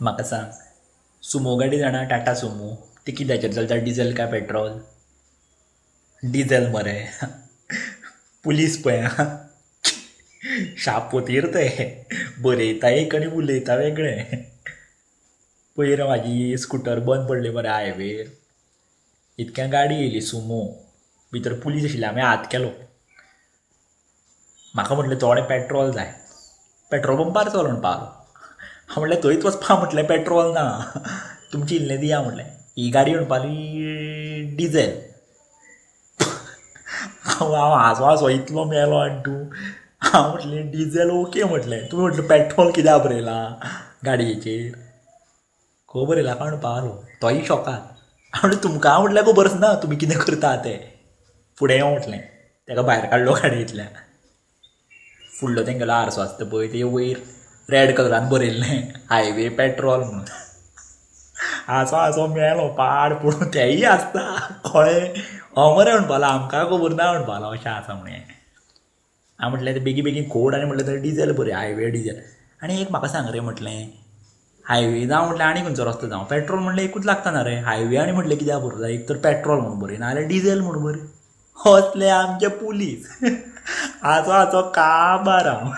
म्हाका सांग, सुमो गाडी जाणा टाटा सुमो ती कित्याचेर चलता, डिझेल काय पेट्रोल? डिझेल मरे. पुलीस पळय आं, शापोतीर ते बरयता एक आनी उलयता वेगळें. पयर म्हाजी स्कुटर बंद पडली मरे हायवेर, इतक्या गाडी येयली सुमो, भितर पुलीस आशिल्ले, हांवें हात केलो. म्हाका म्हटलें थोडें पेट्रोल जाय, पेट्रोल पंपार चल म्हणून पावलो. हांव म्हणलें थंयच वचपा म्हटलें पेट्रोल ना, तुमची इल्लें दिया म्हटलें. ही गाडी म्हणपाली डिझेल. हांव हांसो इतलो मेलो आनी तूं. हांव म्हटलें डिझेल ओके म्हटलें, तुमी म्हटलें पेट्रोल कित्याक बरयलां गाडयेचेर. खबर बरयलां काय म्हणून पावलो. तोय शॉकाद. हांव म्हणलें तुमकां म्हटल्यार खबर ना तुमी कितें करता तें. फुडें यो म्हटलें, ताका भायर काडलो गाडयेंतल्यान. फुडलो तेंगेलो आरसो आसता पळय, ते वयर रेड कलरान बरयल्लें हायवे पेट्रोल म्हणून. हांसो हांसो मेलो पाड पडून. तेयी आसता कळ्ळें, मरे म्हणपालो आमकां खबर ना म्हणपालो अशें आसा म्हणें. हांव म्हटलें तें बेगीन बेगीन खोड आनी म्हटलें थंय डिझेल बरय, हायवे डिझेल. आनी एक म्हाका सांग रे म्हटलें, हायवे जावं म्हटलें आनी खंयचो रस्तो जावं, पेट्रोल म्हणलें एकूच लागता ना रे. हायवे आनी म्हटलें कित्याक बरोवं, एक तर पेट्रोल म्हणून बरय नाजाल्यार डिझेल म्हणून बरय. हसले आमचे पुलीस. हांसो हांसो काबार हांव.